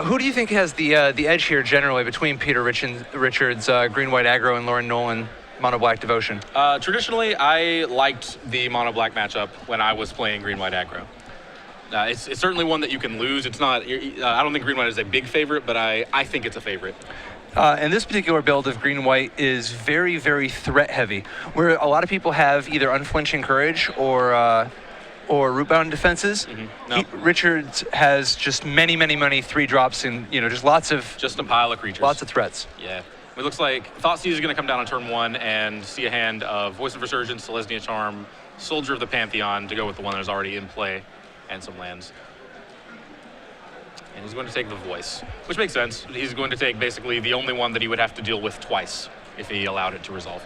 Who do you think has the edge here generally between Peter Richards, green-white aggro, and Lauren Nolen, mono-black devotion? Traditionally, I liked the mono-black matchup when I was playing green-white aggro. It's certainly one that you can lose. It's not. I don't think green-white is a big favorite, but I think it's a favorite. And this particular build of green-white is very, very threat-heavy, where a lot of people have either unflinching courage or root-bound defenses. No. Richards has just many 3-drops and just lots of a pile of creatures. Lots of threats. Yeah. It looks like Thoughtseize is going to come down on turn 1 and see a hand of Voice of Resurgence, Selesnya Charm, Soldier of the Pantheon to go with the one that is already in play, and some lands. And he's going to take the Voice, which makes sense. He's going to take basically the only one that he would have to deal with twice if he allowed it to resolve.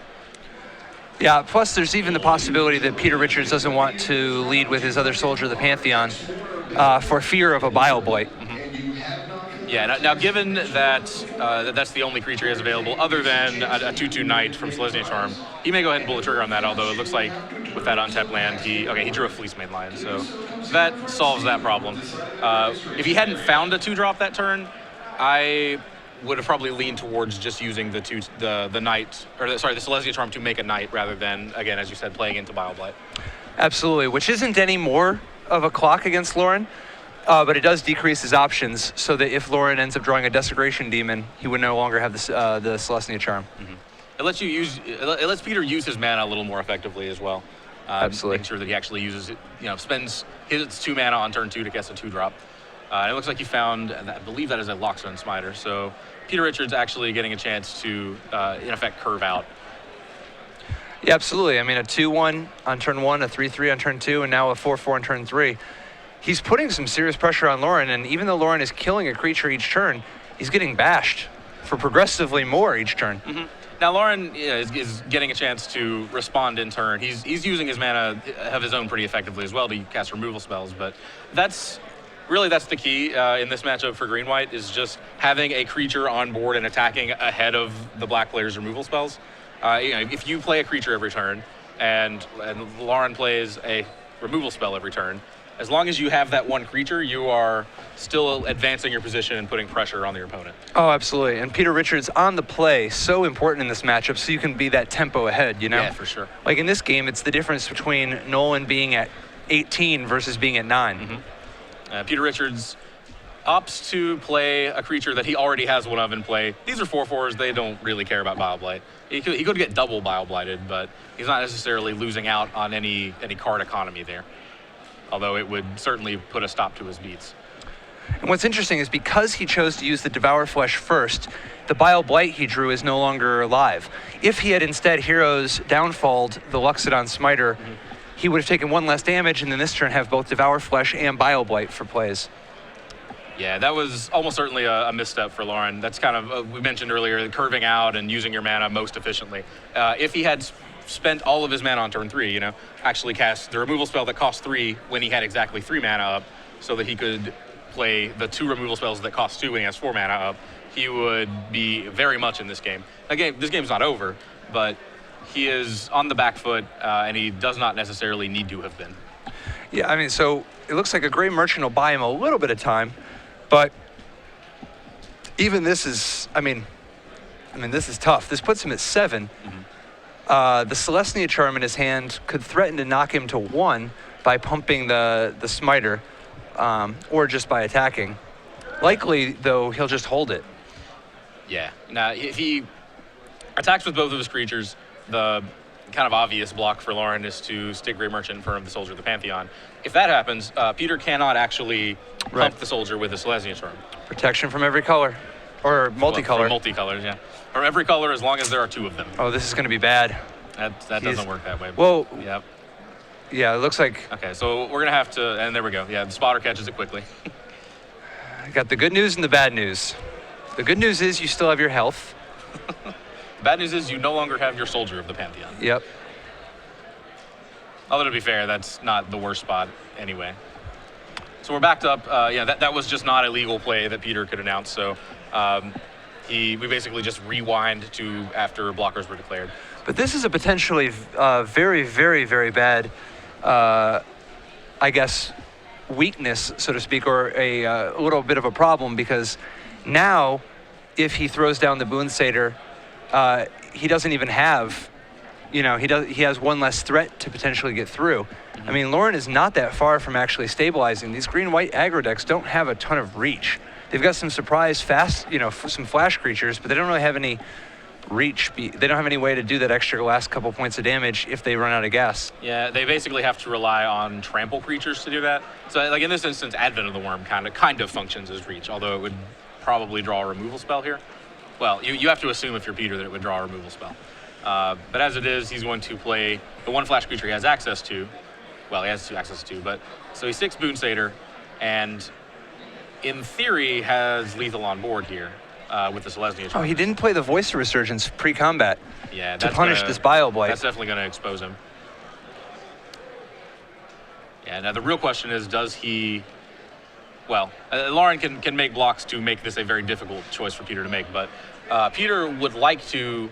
Yeah, plus there's even the possibility that Peter Richards doesn't want to lead with his other Soldier of the Pantheon for fear of a Bile Blight. Yeah, now given that that's the only creature he has available other than a 2/2 Knight from Selesnya Charm, he may go ahead and pull the trigger on that, although it looks like with that untapped land, he drew a Fleecemane Lion, so that solves that problem. If he hadn't found a 2-drop that turn, I would have probably leaned towards just using the Selesnya Charm to make a Knight rather than, again, as you said, playing into Bile Blight. Absolutely, which isn't any more of a clock against Lauren. But it does decrease his options so that if Lauren ends up drawing a Desecration Demon, he would no longer have the Selesnya Charm. It lets Peter use his mana a little more effectively as well. Absolutely. Making sure that he actually uses it, spends his 2 mana on turn 2 to cast a 2-drop. It looks like he found, I believe that is a Lockstone Smiter. So Peter Richards actually getting a chance to, in effect, curve out. Yeah, absolutely. I mean, a 2/1 on turn 1, a 3/3 on turn 2, and now a 4/4 on turn 3. He's putting some serious pressure on Lauren, and even though Lauren is killing a creature each turn, he's getting bashed for progressively more each turn. Now Lauren is getting a chance to respond in turn. He's using his mana of his own pretty effectively as well to cast removal spells, but that's the key in this matchup for green-white, is just having a creature on board and attacking ahead of the black player's removal spells. If you play a creature every turn and Lauren plays a removal spell every turn, as long as you have that one creature, you are still advancing your position and putting pressure on your opponent. Oh, absolutely. And Peter Richards on the play, so important in this matchup, so you can be that tempo ahead, Yeah, for sure. Like in this game, it's the difference between Nolen being at 18 versus being at 9. Peter Richards opts to play a creature that he already has one of in play. These are 4/4s. They don't really care about Bile Blight. He could get double Bile Blighted, but he's not necessarily losing out on any card economy there. Although it would certainly put a stop to his beats. And what's interesting is because he chose to use the Devour Flesh first, the Bile Blight he drew is no longer alive. If he had instead Heroes Downfalled the Luxodon Smiter, he would have taken 1 less damage, and then this turn have both Devour Flesh and Bile Blight for plays. Yeah, that was almost certainly a misstep for Lauren. That's kind of, we mentioned earlier, curving out and using your mana most efficiently. If he had spent all of his mana on turn 3, actually cast the removal spell that cost 3 when he had exactly 3 mana up, so that he could play the 2 removal spells that cost 2 when he has 4 mana up, he would be very much in this game. Again, this game's not over, but he is on the back foot, and he does not necessarily need to have been. Yeah, I mean, so it looks like a Grey Merchant will buy him a little bit of time, but even this is, I mean, this is tough. This puts him at 7. The Selesnya Charm in his hand could threaten to knock him to 1 by pumping the Smiter, or just by attacking. Likely, though, he'll just hold it. Yeah. Now, if he attacks with both of his creatures, the kind of obvious block for Lauren is to stick Grey Merchant in front of the Soldier of the Pantheon. If that happens, Peter cannot actually pump the Soldier with a Selesnya Charm. Protection from every color, or multicolor. Well, from multicolors, yeah. Or every color as long as there are 2 of them. Oh, this is going to be bad. That doesn't work that way. Well, yep. Yeah, it looks like... Okay, so we're going to have to... And there we go. Yeah, the spotter catches it quickly. I got the good news and the bad news. The good news is you still have your health. The bad news is you no longer have your Soldier of the Pantheon. Yep. Although, to be fair, that's not the worst spot anyway. So we're backed up. That was just not a legal play that Peter could announce. So we basically just rewind to after blockers were declared. But this is a potentially very, very, very bad, I guess, weakness, so to speak, or a little bit of a problem, because now if he throws down the Boon Satyr, he doesn't even have, he has one less threat to potentially get through. I mean, Nolen is not that far from actually stabilizing. These green-white aggro decks don't have a ton of reach. They've got some surprise fast, some flash creatures, but they don't really have any reach. They don't have any way to do that extra last couple points of damage if they run out of gas. Yeah, they basically have to rely on trample creatures to do that. So, like in this instance, Advent of the Worm kind of functions as reach, although it would probably draw a removal spell here. Well, you have to assume if you're Peter that it would draw a removal spell. But as it is, he's going to play the one flash creature he has access to. Well, he has two access to, but so he's 6 Boon Satyr, and in theory has lethal on board here with the Selesnya Charm. Oh, he didn't play the Voice of Resurgence pre-combat to punish this Bile Blight. That's definitely going to expose him. Yeah, now the real question is, does he... Well, Nolen can make blocks to make this a very difficult choice for Peter to make, but Peter would like to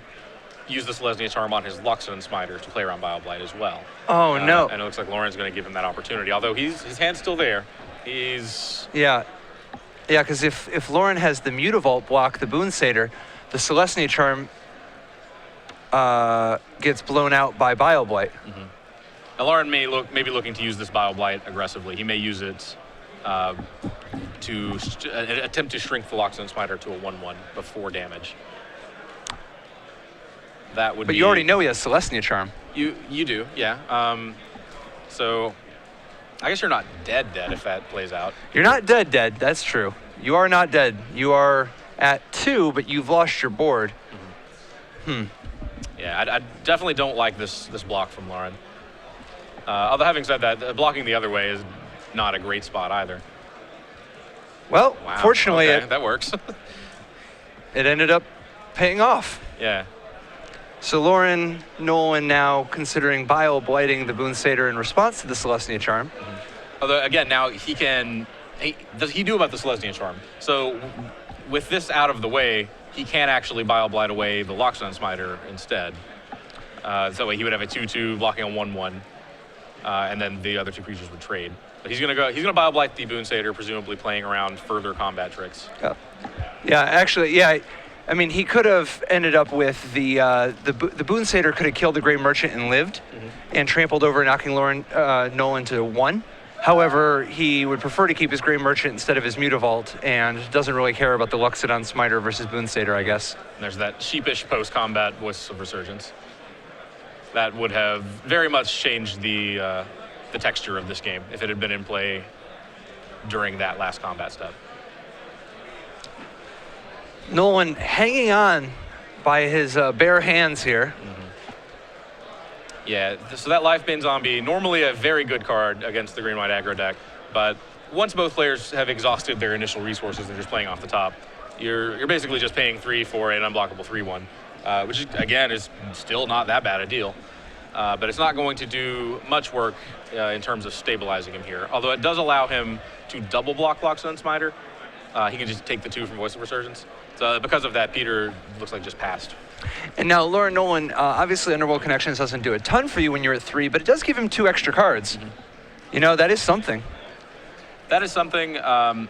use the Selesnya Charm on his Luxon Smiter to play around Bile Blight as well. Oh, no. And it looks like Nolen's going to give him that opportunity, although his hand's still there. He's... Yeah, because if Nolen has the Mutavault block the Boon Satyr, the Selesnya Charm gets blown out by Bile Blight. Mm-hmm. Now, Nolen may be looking to use this Bile Blight aggressively. He may use it to attempt to shrink the Luxon Smiter to a 1/1 before damage. That would But you already know he has Selesnya Charm. You do, yeah. So I guess you're not dead if that plays out. You're not dead, that's true. You are not dead. You are at 2, but you've lost your board. Yeah, I definitely don't like this block from Nolen. Although having said that, blocking the other way is not a great spot either. Well, Wow, fortunately, okay, that works. it ended up paying off. Yeah. So Nolen now considering Bile Blighting the Boon Satyr in response to the Selesnya Charm. Although, again, now does he do about the Selesnya Charm? So with this out of the way, he can actually Bile Blight away the Luxon Smiter instead. So that way he would have a 2/2 blocking a 1/1, and then the other two creatures would trade. But he's gonna Bile Blight the Boon Satyr, presumably playing around further combat tricks. Yeah, actually, yeah. I mean, he could have ended up with the Boon Satyr could have killed the Grey Merchant and lived, and trampled over, knocking Nolen to 1. However, he would prefer to keep his Grey Merchant instead of his Mutavault, and doesn't really care about the Luxodon Smiter versus Boon Satyr, I guess. And there's that sheepish post-combat Voice of Resurgence. That would have very much changed the texture of this game if it had been in play during that last combat step. Nolen hanging on by his bare hands here. Yeah, so that Lifebane Zombie, normally a very good card against the green-white aggro deck, but once both players have exhausted their initial resources, they're just playing off the top. You're basically just paying 3 for an unblockable 3/1, which again is still not that bad a deal. But it's not going to do much work in terms of stabilizing him here. Although it does allow him to double block Luxon Smiter. He can just take the 2 from Voice of Resurgence. So because of that, Peter looks like just passed. And now Nolen, obviously Underworld Connections doesn't do a ton for you when you're at 3, but it does give him 2 extra cards. That is something. That is something. I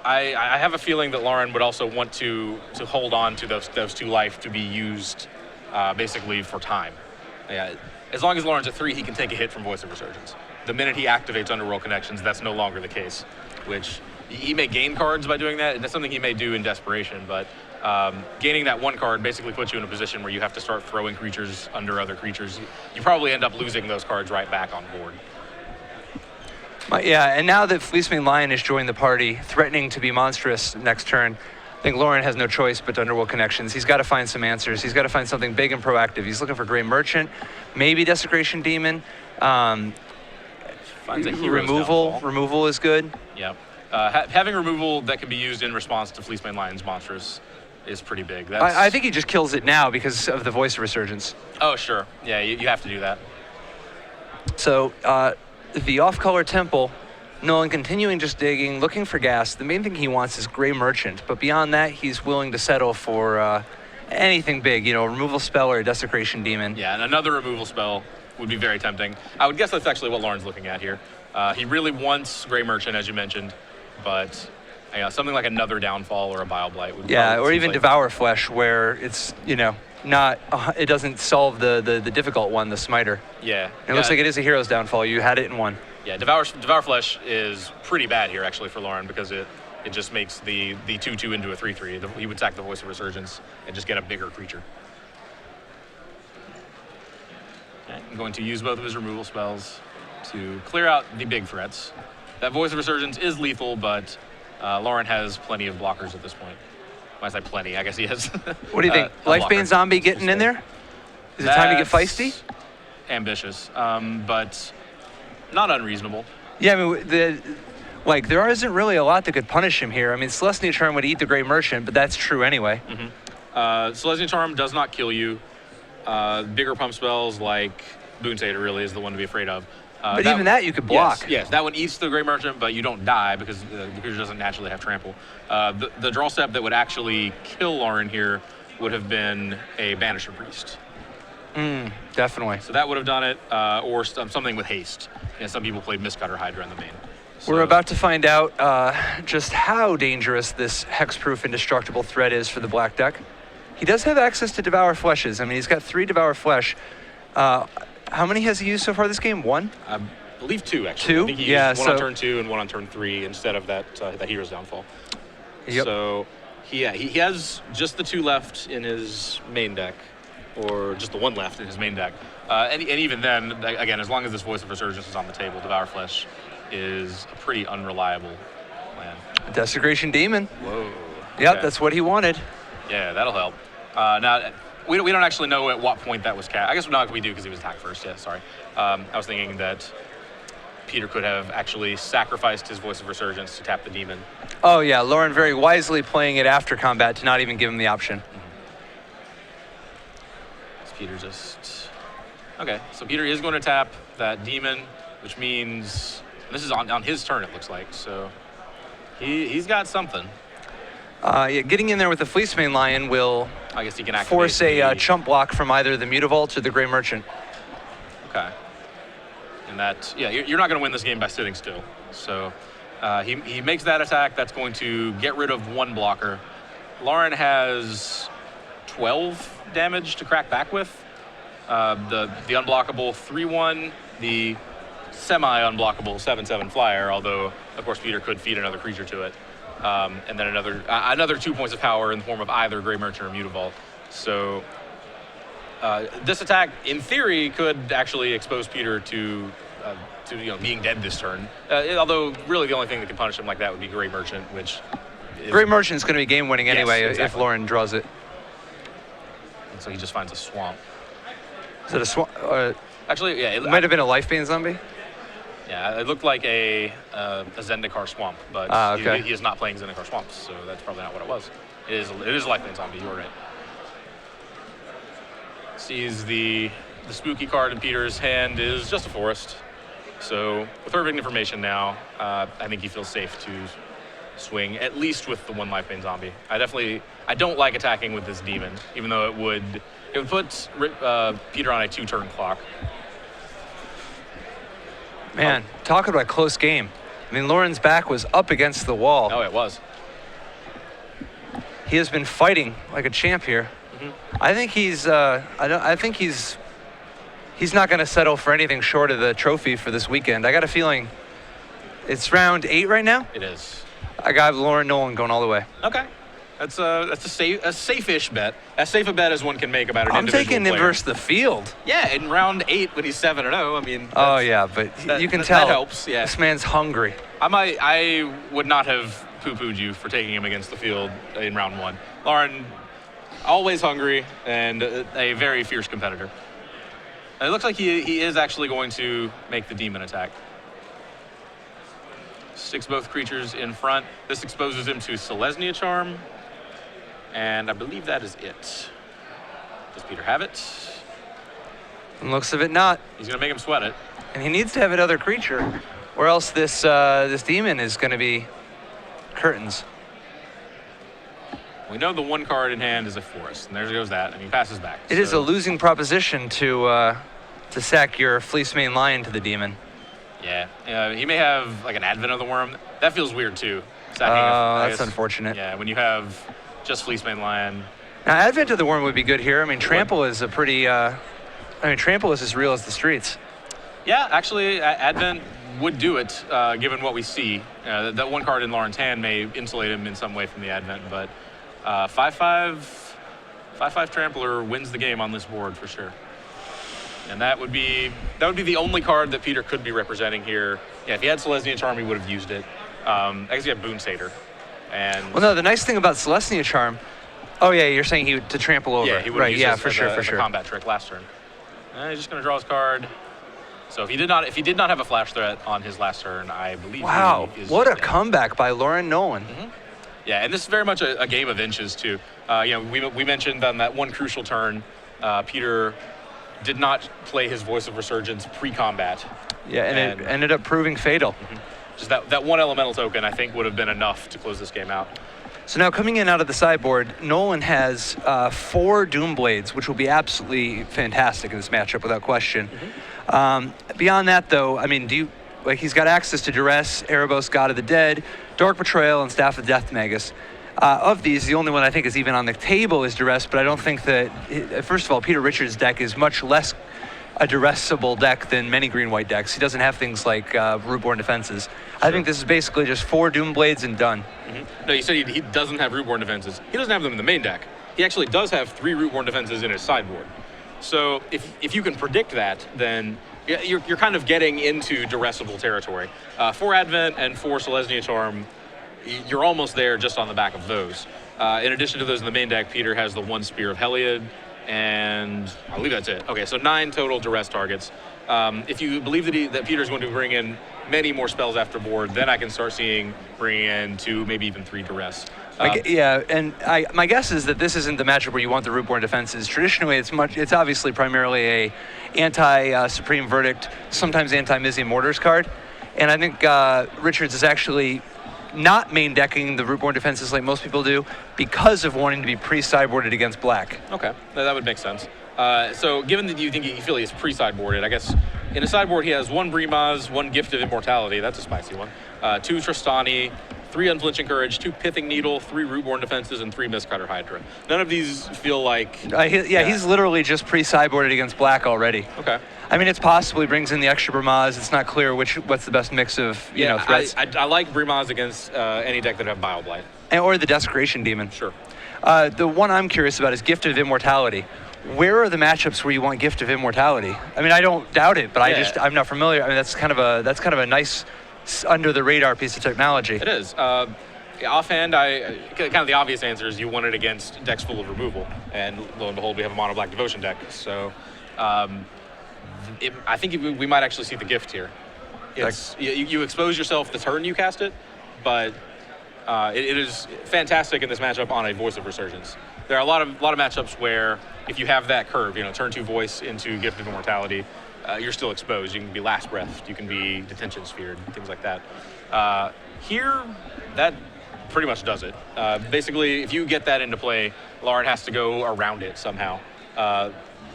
have a feeling that Nolen would also want to hold on to those 2 life to be used basically for time. Yeah, as long as Nolen's at 3, he can take a hit from Voice of Resurgence. The minute he activates Underworld Connections, that's no longer the case, which he may gain cards by doing that, and that's something he may do in desperation, but gaining that 1 card basically puts you in a position where you have to start throwing creatures under other creatures. You probably end up losing those cards right back on board. Yeah, and now that Fleecemane Lion has joined the party, threatening to be monstrous next turn, I think Nolen has no choice but to Underworld Connections. He's got to find some answers. He's got to find something big and proactive. He's looking for Grey Merchant, maybe Desecration Demon. Finds a Hero's Downfall. Removal is good. Yep. Having removal that can be used in response to Fleecemane Lion's Monstrous is pretty big. I think he just kills it now because of the Voice of Resurgence. Oh, sure. Yeah, you have to do that. So the off-color Temple, Nolen continuing just digging, looking for gas. The main thing he wants is Grey Merchant, but beyond that, he's willing to settle for anything big, removal spell or a Desecration Demon. Yeah, and another removal spell would be very tempting. I would guess that's actually what Nolen's looking at here. He really wants Gray Merchant, as you mentioned, but something like another Downfall or a Bile Blight would or even Devour Flesh, where it's, not, it doesn't solve the difficult one, the Smiter. Yeah. It looks like it is a Hero's Downfall. You had it in one. Yeah, Devour Flesh is pretty bad here, actually, for Nolen, because it just makes the 2/2 into a 3/3. He would sack the Voice of Resurgence and just get a bigger creature. Okay, I'm going to use both of his removal spells to clear out the big threats. That Voice of Resurgence is lethal, but Nolen has plenty of blockers at this point. When I say plenty, I guess he has. What do you think? Lifebane Zombie getting in there? Is it time to get feisty? Ambitious, but not unreasonable. Yeah, I mean, there isn't really a lot that could punish him here. I mean, Celestia Charm would eat the Gray Merchant, but that's true anyway. Celestia Charm does not kill you. Bigger pump spells like Boon Satyr really is the one to be afraid of. But even that you could block. Yes, that one eats the Gray Merchant, but you don't die because the creature doesn't naturally have trample. The draw step that would actually kill Nolen here would have been a Banisher Priest. Definitely. So that would have done it, or something with haste. Some people played Mistcutter Hydra in the main. So, we're about to find out just how dangerous this hexproof indestructible threat is for the black deck. He does have access to Devour Fleshes. I mean, he's got 3 Devour Flesh. How many has he used so far this game? 1? I believe 2, actually. 2? I think he used one on turn 2 and one on turn 3 instead of that Hero's Downfall. Yep. So, he has just the 2 left in his main deck, or just the 1 left in his main deck. And even then, again, as long as this Voice of Resurgence is on the table, Devour Flesh is a pretty unreliable plan. Desecration Demon. Whoa. Yep, okay. That's what he wanted. Yeah, that'll help. Now, we don't actually know at what point that was cast. I guess not we do because he was attacked first. Yeah, sorry. I was thinking that Peter could have actually sacrificed his Voice of Resurgence to tap the demon. Oh, yeah. Nolen very wisely playing it after combat to not even give him the option. Peter just... Okay, so Peter is going to tap that demon, which means... This is on his turn, it looks like, so... He's got something. Getting in there with the Fleecemane Lion will I guess he can activate force a chump block from either the Mutavault or the Gray Merchant. Okay. And that, you're not going to win this game by sitting still. So he makes that attack. That's going to get rid of 1 blocker. Nolen has 12 damage to crack back with. The unblockable 3/1, the semi-unblockable 7/7 flyer, although, of course, Peter could feed another creature to it. And then another 2 points of power in the form of either Gray Merchant or Mutavault. So this attack, in theory, could actually expose Peter to being dead this turn. Although, really, the only thing that can punish him like that would be Gray Merchant, which... Gray Merchant's going to be game-winning anyway if Nolen draws it. And so he just finds a swamp. Is it a swamp? Actually, yeah. It might have been a Lifebane Zombie. Yeah, it looked like a Zendikar Swamp, but okay. he is not playing Zendikar Swamps, so that's probably not what it was. It is a Lifebane Zombie, you're right. Sees the spooky card in Peter's hand is just a forest. So with perfect information now, I think he feels safe to swing, at least with the 1 Lifebane Zombie. I don't like attacking with this demon, even though it would put Peter on a 2-turn clock. Man, talk about a close game. I mean, Nolen's back was up against the wall. Oh, it was. He has been fighting like a champ here. I think he's he's not going to settle for anything short of the trophy for this weekend. I got a feeling it's round 8 right now. It is. I got Nolen going all the way. Okay. That's a safe-ish bet. As safe a bet as one can make about an individual I'm taking player. him versus the field. Yeah, in round 8 when he's 7-0. I mean. Oh yeah, but you can tell. That helps. Yeah. This man's hungry. I would not have poo-pooed you for taking him against the field in round 1. Nolen, always hungry and a very fierce competitor. And it looks like he is actually going to make the demon attack. Sticks both creatures in front. This exposes him to Celestia Charm. And I believe that is it. Does Peter have it? From looks of it, not. He's going to make him sweat it. And he needs to have another creature, or else this demon is going to be curtains. We know the 1 card in hand is a forest, and there goes that, and he passes back. It is a losing proposition to sack your Fleecemane Lion to the demon. Yeah, he may have like an Advent of the Worm. That feels weird too. That's unfortunate. Yeah, when you have just Fleecemane Lion. Now, Advent of the Worm would be good here. I mean, Trample is a pretty. Trample is as real as the streets. Yeah, actually, Advent would do it, given what we see. That one card in Lauren's hand may insulate him in some way from the Advent, but 5/5 Trampler wins the game on this board for sure. And that would be the only card that Peter could be representing here. Yeah, if he had Selesnya Charm, he would have used it. I guess he had Boon Satyr. And well, no, the nice thing about Selesnya Charm. Oh yeah, you're saying to trample over. Yeah, he would have used for sure. a combat trick last turn. He's just going to draw his card. So if he did not have a flash threat on his last turn, I believe. Wow, he is what a dead. comeback by Lauren Nolen. Mm-hmm. Yeah, and this is very much a game of inches too. We mentioned on that one crucial turn, Peter did not play his Voice of Resurgence pre-combat. Yeah, and it ended up proving fatal. Mm-hmm. Just that one elemental token, I think, would have been enough to close this game out. So now coming in out of the sideboard, Nolen has 4 Doomblades, which will be absolutely fantastic in this matchup without question. Mm-hmm. Beyond that, though, I mean, he's got access to Duress, Erebos, God of the Dead, Dark Betrayal, and Staff of Death Magus. Of these, the only one I think is even on the table is Duress, but I don't think that, first of all, Peter Richards' deck is much less a Duress-able deck than many green-white decks. He doesn't have things like Rootborn Defenses. Sure. I think this is basically just 4 Doomblades and done. Mm-hmm. No, you said he doesn't have Rootborn Defenses. He doesn't have them in the main deck. He actually does have 3 Rootborn Defenses in his sideboard. So if you can predict that, then you're kind of getting into Duress-able territory. 4 Advent and 4 Selesnya Charm, you're almost there just on the back of those. In addition to those in the main deck, Peter has the 1 Spear of Heliod, and I believe that's it. Okay, so 9 total Duress targets. If you believe that Peter's going to bring in many more spells after board, then I can start seeing bringing in 2, maybe even 3 Duress. My guess is that this isn't the matchup where you want the Rootborn Defenses. Traditionally, it's obviously primarily a anti-Supreme Verdict, sometimes anti-Mizium Mortars card, and I think Richards is actually not main decking the Rootborn Defenses like most people do because of wanting to be pre-sideboarded against black. Okay, that would make sense. So given that you feel he's pre-sideboarded, I guess in a sideboard he has 1 Brimaz, 1 Gift of Immortality, that's a spicy one, 2 Tristani, 3 Unflinching Courage, 2 Pithing Needle, 3 Rootborn Defenses, and 3 Mistcutter Hydra. None of these feel like... he's literally just pre-sideboarded against black already. Okay. I mean, it's possible he brings in the extra Brimaz. It's not clear what's the best mix of threats. I like Brimaz against any deck that have Bioblight. Or the Desecration Demon. Sure. The one I'm curious about is Gift of Immortality. Where are the matchups where you want Gift of Immortality? I mean, I don't doubt it, but I'm not familiar. I mean, that's kind of a nice under the radar piece of technology. It is. Offhand, kind of the obvious answer is you want it against decks full of removal, and lo and behold, we have a mono black Devotion deck. So, I think we might actually see the gift here. You expose yourself the turn you cast it, but it is fantastic in this matchup on a Voice of Resurgence. There are a lot of matchups where if you have that curve, turn 2 Voice into Gift of Immortality, you're still exposed. You can be Last Breath, you can be Detention Sphered, things like that. Here, that pretty much does it. Basically, if you get that into play, Lauren has to go around it somehow.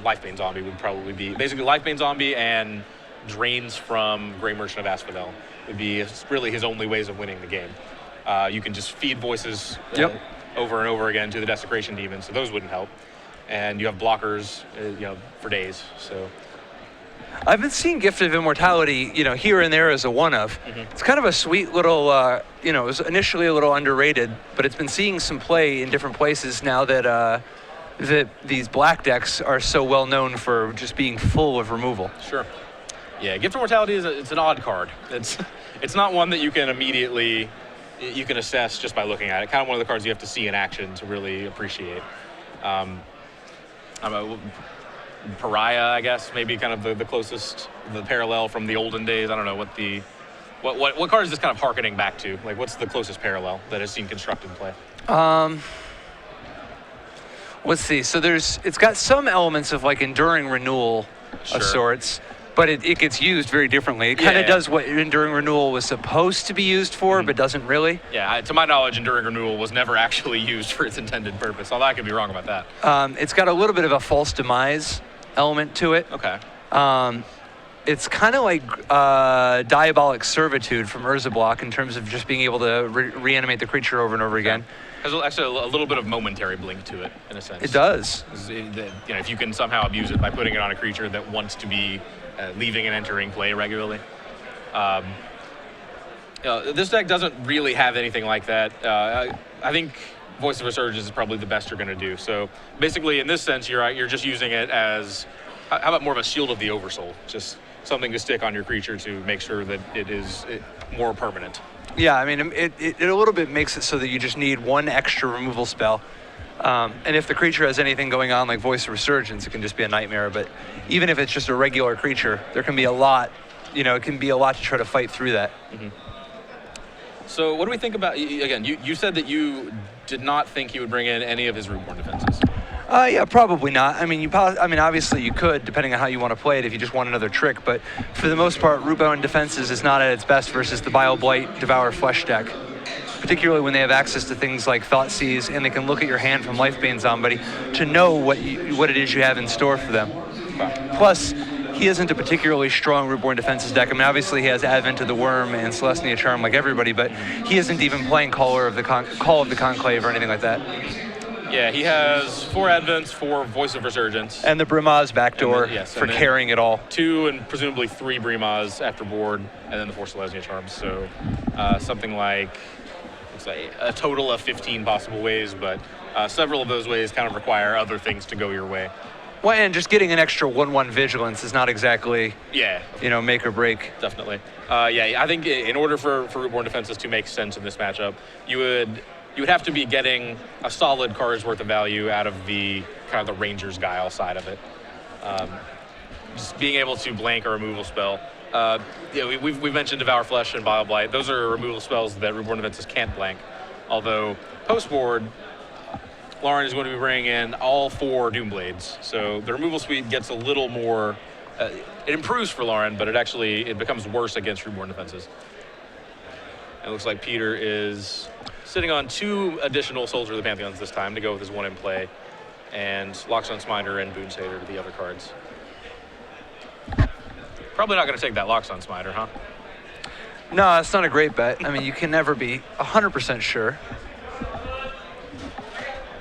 Lifebane Zombie would probably be basically Lifebane Zombie, and drains from Grey Merchant of Asphodel would be really his only ways of winning the game. You can just feed voices over and over again to the Desecration Demon, so those wouldn't help. And you have blockers, for days. So I've been seeing Gift of Immortality, here and there as a one-of. Mm-hmm. It's kind of a sweet little, it was initially a little underrated, but it's been seeing some play in different places now that these black decks are so well known for just being full of removal. Sure. Yeah, Gift of Immortality it's an odd card. It's not one that you can immediately assess just by looking at it. Kind of one of the cards you have to see in action to really appreciate. Pariah, I guess, maybe kind of the closest, the parallel from the olden days. I don't know what card is this kind of harkening back to? Like, what's the closest parallel that has seen constructed play? Let's see. So it's got some elements of like Enduring Renewal of sorts, but it gets used very differently. It kind of does what Enduring Renewal was supposed to be used for, but doesn't really. Yeah, to my knowledge, Enduring Renewal was never actually used for its intended purpose, although I could be wrong about that. It's got a little bit of a False Demise element to it. Okay. it's kind of like Diabolic Servitude from Urzablock in terms of just being able to reanimate the creature over and over again. Has actually a little bit of momentary blink to it, in a sense. It does. If you can somehow abuse it by putting it on a creature that wants to be leaving and entering play regularly. This deck doesn't really have anything like that. I think Voice of Resurgence is probably the best you're going to do. So basically, in this sense, you're just using it as, how about more of a Shield of the Oversoul? Just something to stick on your creature to make sure that it is more permanent. Yeah, I mean, it a little bit makes it so that you just need one extra removal spell. And if the creature has anything going on like Voice of Resurgence, it can just be a nightmare. But even if it's just a regular creature, there can be a lot, it can be a lot to try to fight through that. Mm-hmm. So what do we think about, again, you said that you did not think he would bring in any of his Rootborn defenses. Yeah, probably not. I mean, obviously you could, depending on how you want to play it, if you just want another trick. But for the most part, Rootborn defenses is not at its best versus the Bile Blight Devour Flesh deck, particularly when they have access to things like Thoughtseize, and they can look at your hand from Lifebane Zombie to know what it is you have in store for them. Wow. Plus, he isn't a particularly strong Rootborn defenses deck. I mean, obviously he has Advent of the Worm and Celestia Charm like everybody, but he isn't even playing Call of the Conclave or anything like that. Yeah, he has 4 Advents, 4 Voice of Resurgence. And the Brimaz backdoor for carrying it all. 2 and presumably 3 Brimaz after board, and then the 4 Celestia Charms. So something like, let's say, a total of 15 possible ways, but several of those ways kind of require other things to go your way. Well, and just getting an extra 1/1 Vigilance is not exactly, make or break. Definitely. I think in order for Rootborn defenses to make sense in this matchup, you would have to be getting a solid card's worth of value out of the kind of the Ranger's Guile side of it. Just being able to blank a removal spell. We've mentioned Devour Flesh and Bile Blight. Those are removal spells that Rootborn defenses can't blank. Although post-board, Lauren is going to be bringing in all 4 Doomblades. So the removal speed gets a little more, it improves for Lauren, but it becomes worse against Rootborn defenses. It looks like Peter is sitting on 2 additional Soldier of the Pantheons this time to go with his 1 in play, and Lockstone Smiter and Boon Satyr to the other cards. Probably not going to take that Lockstone Smiter, huh? No, it's not a great bet. I mean, you can never be 100% sure.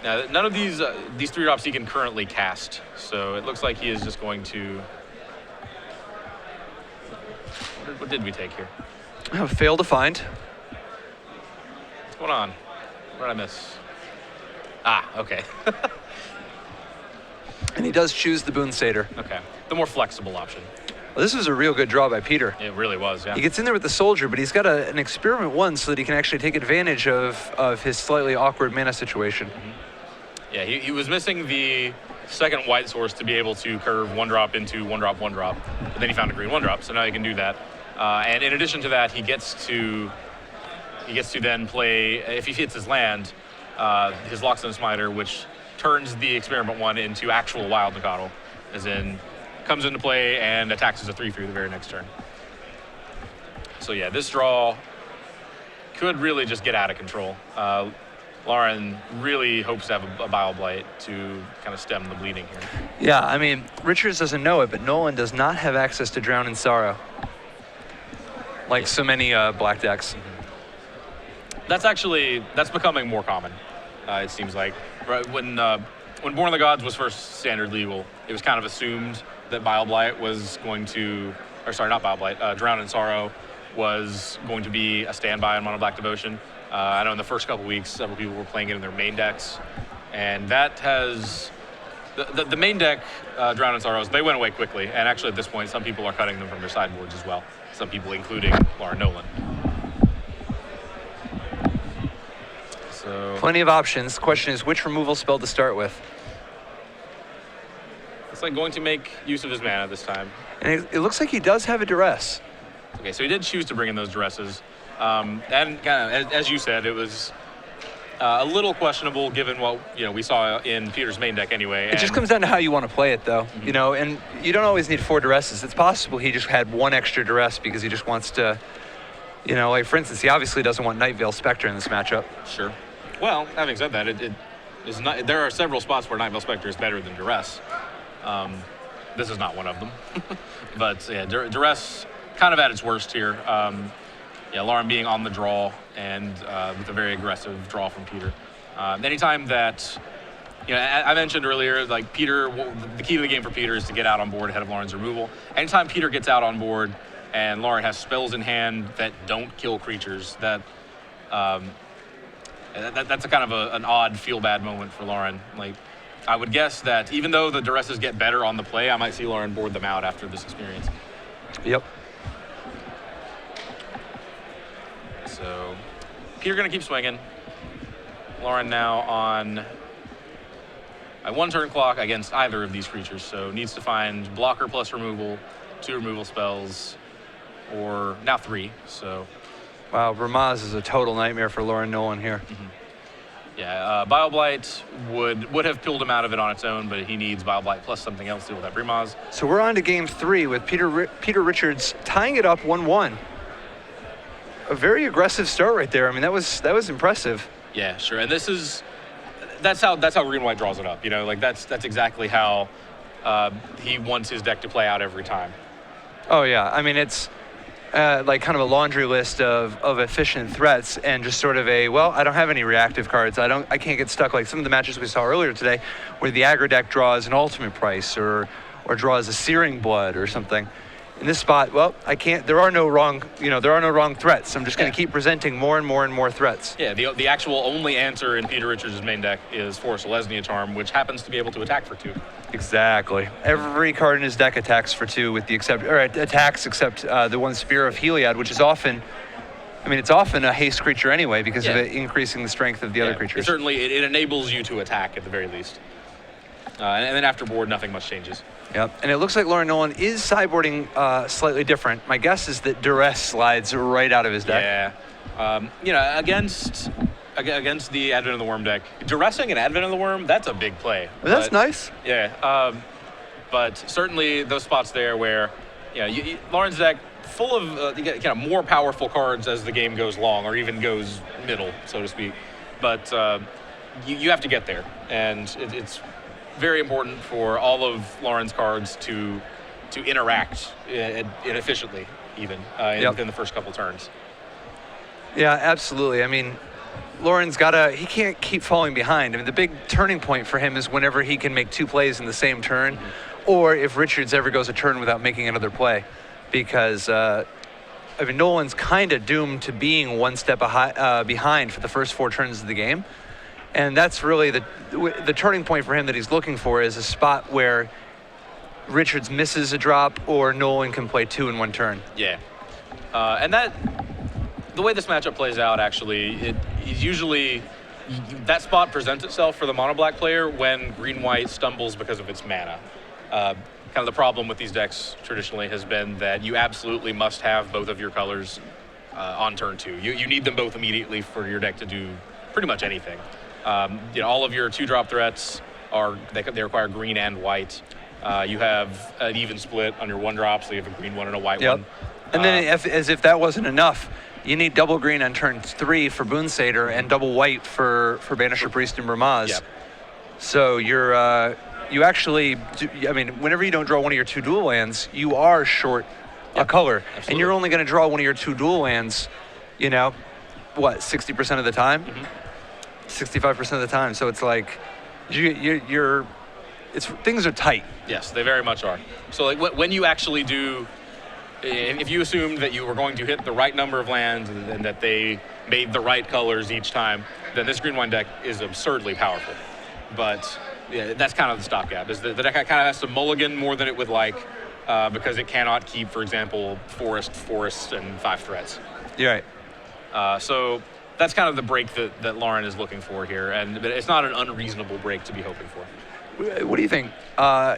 Now, none of these 3-drops he can currently cast, so it looks like he is just going to... What did we take here? Fail to find. What's going on? What did I miss? Okay. And he does choose the Boon Satyr. Okay. The more flexible option. Well, this was a real good draw by Peter. It really was, yeah. He gets in there with the Soldier, but he's got an Experiment 1 so that he can actually take advantage of his slightly awkward mana situation. Mm-hmm. Yeah, he was missing the second white source to be able to curve 1-drop into 1-drop, 1-drop. But then he found a green 1-drop, so now he can do that. And in addition to that, he gets to then play, if he hits his land, his Lockstone Smiter, which turns the Experiment 1 into actual Wild Nacatl, as in comes into play and attacks as a 3/3 the very next turn. So yeah, this draw could really just get out of control. Lauren really hopes to have a Bile Blight to kind of stem the bleeding here. Yeah, I mean, Richards doesn't know it, but Nolen does not have access to Drown in Sorrow, like so many black decks. Mm-hmm. That's becoming more common, it seems like. Right, when Born of the Gods was first standard legal, it was kind of assumed that Bile Blight was going to, or sorry, not Bile Blight, Drown in Sorrow was going to be a standby in Mono Black Devotion. I know in the first couple weeks, several people were playing it in their main decks, and that has the main deck, Drown in Sorrows, they went away quickly, and actually at this point, some people are cutting them from their sideboards as well. Some people, including Lauren Nolen. So plenty of options. The question is, which removal spell to start with? It's like going to make use of his mana this time. And it looks like he does have a Duress. Okay, so he did choose to bring in those Duresses. And kind of, as you said, it was a little questionable given what we saw in Peter's main deck anyway. It just comes down to how you want to play it, though. Mm-hmm. And you don't always need 4 Duresses. It's possible he just had 1 extra Duress because he just wants to, like for instance, he obviously doesn't want Nightveil Spectre in this matchup. Sure. Well, having said that, it is not. There are several spots where Nightveil Spectre is better than Duress. This is not one of them. But yeah, duress kind of at its worst here. Lauren being on the draw and with a very aggressive draw from Peter. Anytime that, I mentioned earlier, like Peter, the key to the game for Peter is to get out on board ahead of Lauren's removal. Anytime Peter gets out on board and Lauren has spells in hand that don't kill creatures, that's a kind of an odd feel-bad moment for Lauren. Like, I would guess that even though the duresses get better on the play, I might see Lauren board them out after this experience. Yep. So Peter going to keep swinging. Lauren now on a 1 turn clock against either of these creatures, so needs to find blocker plus removal, 2 removal spells, or now 3. So, wow, Ramaz is a total nightmare for Lauren Nolen here. Mm-hmm. Yeah, Bioblight would have pulled him out of it on its own, but he needs Bioblight plus something else to deal with that Ramaz. So we're on to game 3 with Peter Richards tying it up 1-1. A very aggressive start right there. I mean, that was impressive. Yeah, sure. And that's how Green White draws it up. That's exactly how he wants his deck to play out every time. Oh yeah, I mean it's like kind of a laundry list of efficient threats and just sort of I don't have any reactive cards. I can't get stuck like some of the matches we saw earlier today where the aggro deck draws an ultimate price or draws a searing blood or something. In this spot, I can't. There are no wrong threats. I'm just going to keep presenting more and more and more threats. Yeah, the actual only answer in Peter Richards' main deck is Force Lesnia Charm, which happens to be able to attack for 2. Exactly. Every card in his deck attacks for 2, with the attacks except the one Spear of Heliod, which is often a haste creature anyway because of it increasing the strength of the other creatures. It enables you to attack at the very least. And then after board, nothing much changes. Yep, and it looks like Lauren Nolen is sideboarding slightly different. My guess is that Duress slides right out of his deck. Yeah, against the Advent of the Worm deck, Duressing an Advent of the Worm, that's a big play. That's nice. Yeah, but certainly those spots there where, Lauren's deck full of you get kind of more powerful cards as the game goes long or even goes middle, so to speak. But you have to get there, and it's very important for all of Lauren's cards to interact efficiently, even within the first couple turns. Yeah, absolutely. I mean, Lauren's he can't keep falling behind. I mean, the big turning point for him is whenever he can make 2 plays in the same turn, or if Richards ever goes a turn without making another play, because Nolen's kind of doomed to being 1 step behind for the first 4 turns of the game. And that's really the turning point for him that he's looking for, is a spot where Richards misses a drop or Nolen can play 2 in 1 turn. Yeah. And the way this matchup plays out, actually, it usually that spot presents itself for the mono-black player when Green-White stumbles because of its mana. Kind of the problem with these decks traditionally has been that you absolutely must have both of your colors on turn 2. You need them both immediately for your deck to do pretty much anything. All of your 2-drop threats they require green and white. You have an even split on your 1-drop, so you have a green one and a white one. And then as if that wasn't enough, you need double green on turn 3 for Boon Satyr and double white for Banisher Priest and Ramaz. Yep. So you actually, whenever you don't draw one of your 2 dual lands, you are short a color. Absolutely. And you're only going to draw one of your 2 dual lands, 60% of the time? Mm-hmm. 65% of the time. So it's like things are tight. Yes, they very much are. So like when you actually do, if you assumed that you were going to hit the right number of lands and that they made the right colors each time, then this green-white deck is absurdly powerful. But that's kind of the stopgap. Is the deck kind of has to mulligan more than it would like because it cannot keep, for example, forests, and 5 threats. You're right. So that's kind of the break that Lauren is looking for here, but it's not an unreasonable break to be hoping for. What do you think?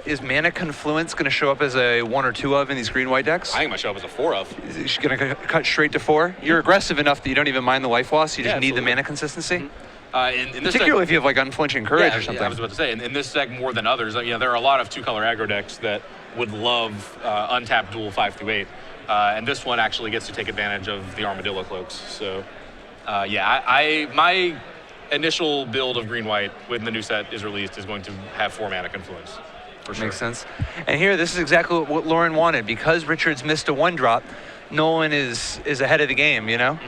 Is Mana Confluence going to show up as a 1 or 2 of in these green-white decks? I think it might show up as a 4 of. Is she going to cut straight to 4? You're aggressive enough that you don't even mind the life loss. You just need the mana consistency. Mm-hmm. In this Particularly deck, if you have like Unflinching Courage or something. I was about to say, in this deck more than others, there are a lot of 2-color aggro decks that would love untapped dual 5-8, and this one actually gets to take advantage of the Armadillo Cloaks. So, my initial build of green-white when the new set is released is going to have 4 Mana Confluence. For sure. Makes sense. And here, this is exactly what Lauren wanted. Because Richards missed a 1-drop, Nolen is ahead of the game, you know?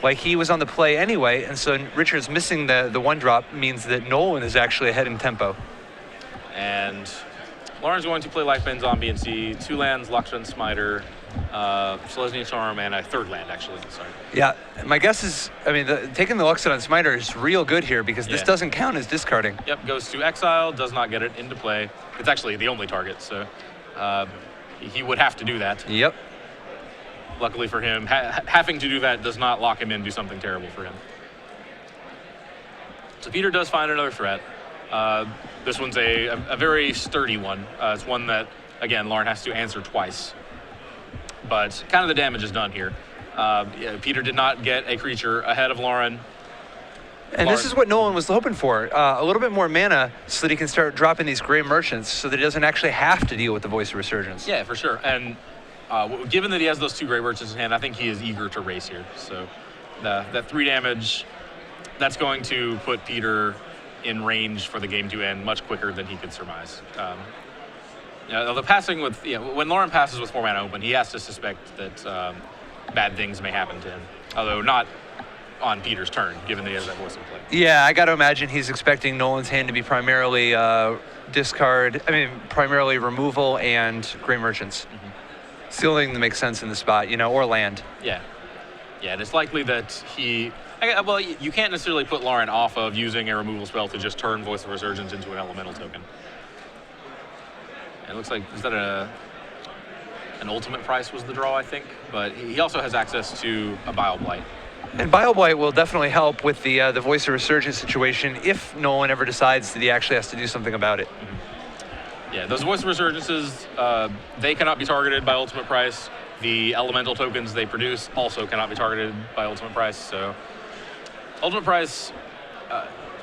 Like, he was on the play anyway, and so Richards missing the 1-drop means that Nolen is actually ahead in tempo. And Lauren's going to play Life Bend, Zombie, and see 2 lands, Luxon, Smiter, Selesnya Charm, and a 3rd land, actually. Sorry. Yeah, my guess is, I mean, taking the Luxon on Smiter is real good here because this doesn't count as discarding. Yep, goes to exile, does not get it into play. It's actually the only target, so he would have to do that. Yep. Luckily for him, having to do that does not lock him in, do something terrible for him. So Peter does find another threat. This one's a very sturdy one. It's one that, again, Lauren has to answer twice. But kind of the damage is done here. Peter did not get a creature ahead of Lauren. And this is what Nolen was hoping for. A little bit more mana so that he can start dropping these Gray Merchants so that he doesn't actually have to deal with the Voice of Resurgence. Yeah, for sure. And given that he has those 2 Gray Merchants in hand, I think he is eager to race here. So that 3 damage, that's going to put Peter in range for the game to end much quicker than he could surmise. The passing with, when Lauren passes with 4 mana open, he has to suspect that bad things may happen to him. Although not on Peter's turn, given that he has that Voice in play. Yeah, I got to imagine he's expecting Nolen's hand to be primarily primarily removal and Gray Merchants. It's the only thing that makes sense in the spot, or land. Yeah, and it's likely that you can't necessarily put Lauren off of using a removal spell to just turn Voice of Resurgence into an elemental token. And it looks like, is that an ultimate price was the draw, I think? But he also has access to a Bile Blight. And Bile Blight will definitely help with the Voice of Resurgence situation if Nolen ever decides that he actually has to do something about it. Yeah, those Voice of Resurgences, they cannot be targeted by ultimate price. The elemental tokens they produce also cannot be targeted by ultimate price. So ultimate price,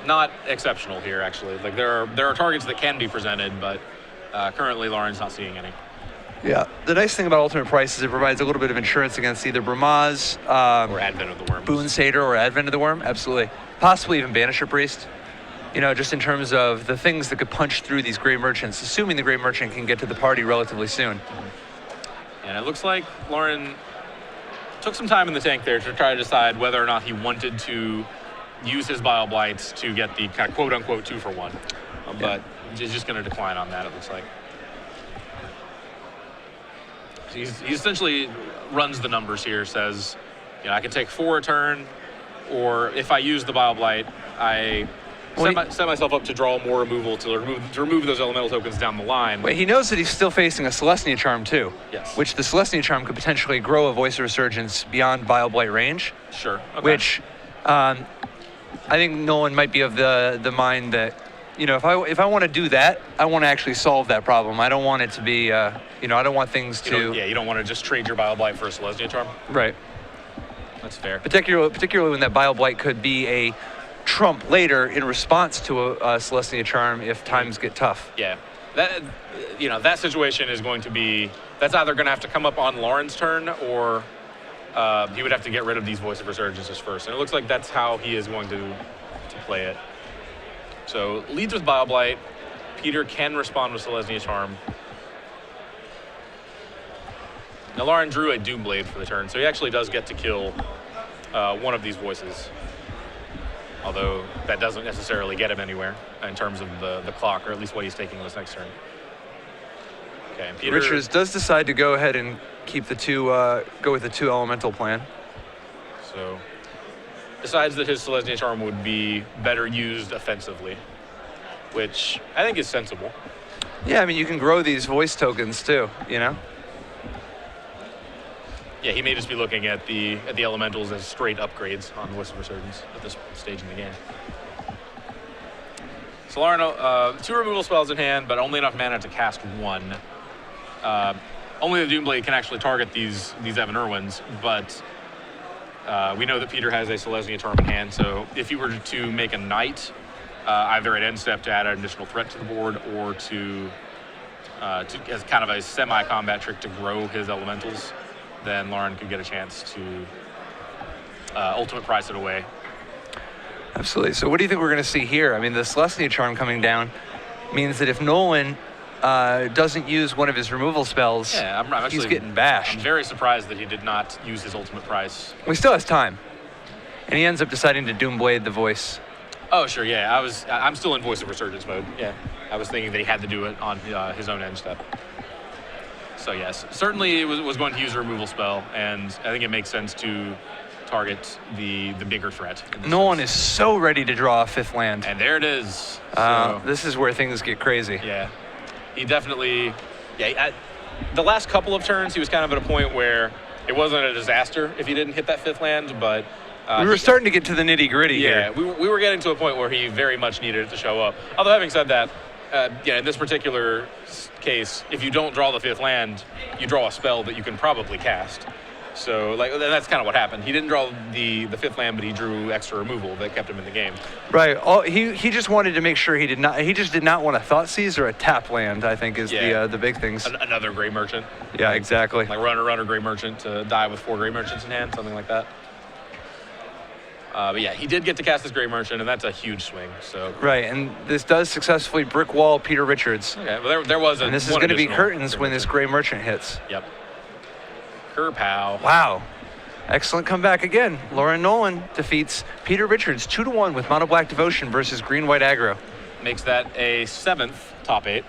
not exceptional here, actually. Like there are targets that can be presented, but currently Lauren's not seeing any. Yeah, the nice thing about ultimate price is it provides a little bit of insurance against either Bramaz, or Advent of the Worm. Boon Satyr, or Advent of the Worm, absolutely. Possibly even Banisher Priest. Just in terms of the things that could punch through these Gray Merchants, assuming the Gray Merchant can get to the party relatively soon. And it looks like Lauren took some time in the tank there to try to decide whether or not he wanted to use his Bile Blights to get the kind of quote-unquote 2-for-1. But he's just going to decline on that, it looks like. He essentially runs the numbers here, says, I can take 4 a turn, or if I use the Bile Blight, I set myself up to draw more removal to remove those elemental tokens down the line. Wait, he knows that he's still facing a Selesnya Charm too. Yes. Which the Selesnya Charm could potentially grow a Voice of Resurgence beyond Bile Blight range. Sure. Okay. Which I think Nolen might be of the mind that, if I want to do that, I want to actually solve that problem. I don't want it to be, I don't want things to... You don't want to just trade your Bile Blight for a Selesnya Charm? Right. That's fair. Particularly when that Bile Blight could be a trump later in response to a Selesnya Charm if times get tough. Yeah. That situation is going to be... That's either going to have to come up on Lauren's turn, or he would have to get rid of these Voice of Resurgences first. And it looks like that's how he is going to play it. So leads with Bile Blight. Peter can respond with Selesnya Charm. Now Lauren drew a Doomblade for the turn, so he actually does get to kill one of these voices. Although that doesn't necessarily get him anywhere in terms of the clock, or at least what he's taking this next turn. Okay, Peter... Richards does decide to go ahead and keep go with the 2 elemental plan. So decides that his Selesnya Charm would be better used offensively, which I think is sensible. Yeah, you can grow these voice tokens too, Yeah, he may just be looking at the elementals as straight upgrades on Voice of Resurgence at this stage in the game. So Lauren, 2 removal spells in hand, but only enough mana to cast 1. Only the Doomblade can actually target these Evan Irwins, but we know that Peter has a Selesnya Charm in hand, so if he were to make a Knight, either at end step to add an additional threat to the board, or to as kind of a semi-combat trick to grow his elementals, then Lauren could get a chance to ultimate price it away. Absolutely. So what do you think we're going to see here? The Selesnya Charm coming down means that if Nolen doesn't use one of his removal spells, Yeah, I'm actually, he's getting bashed. I'm very surprised that he did not use his ultimate price. He still has time. And he ends up deciding to Doomblade the voice. Oh, sure, yeah. I'm still in Voice of Resurgence mode. Yeah. I was thinking that he had to do it on his own end step. So, yes, certainly it was going to use a removal spell, and I think it makes sense to target the bigger threat. Nolen is so ready to draw a 5th land. And there it is. This is where things get crazy. Yeah. He definitely, the last couple of turns, he was kind of at a point where it wasn't a disaster if he didn't hit that 5th land, but we were starting to get to the nitty gritty here. Yeah, we were getting to a point where he very much needed it to show up. Although having said that, in this particular case, if you don't draw the 5th land, you draw a spell that you can probably cast. So that's kind of what happened. He didn't draw the 5th land, but he drew extra removal that kept him in the game. Right. He just wanted to make sure he did not want a Thoughtseize or a tap land, I think is the big things. Another Gray Merchant. Yeah, exactly. Like runner, Gray Merchant to die with 4 Gray Merchants in hand, something like that. But yeah, he did get to cast his Gray Merchant, and that's a huge swing. So right, and this does successfully brick wall Peter Richards. Okay, well there was and this is going to be curtains when this Gray Merchant hits. Yep. Kerpow. Wow. Excellent comeback again. Lauren Nolen defeats Peter Richards 2-1 with Mono Black Devotion versus Green White Aggro. Makes that a 7th top 8.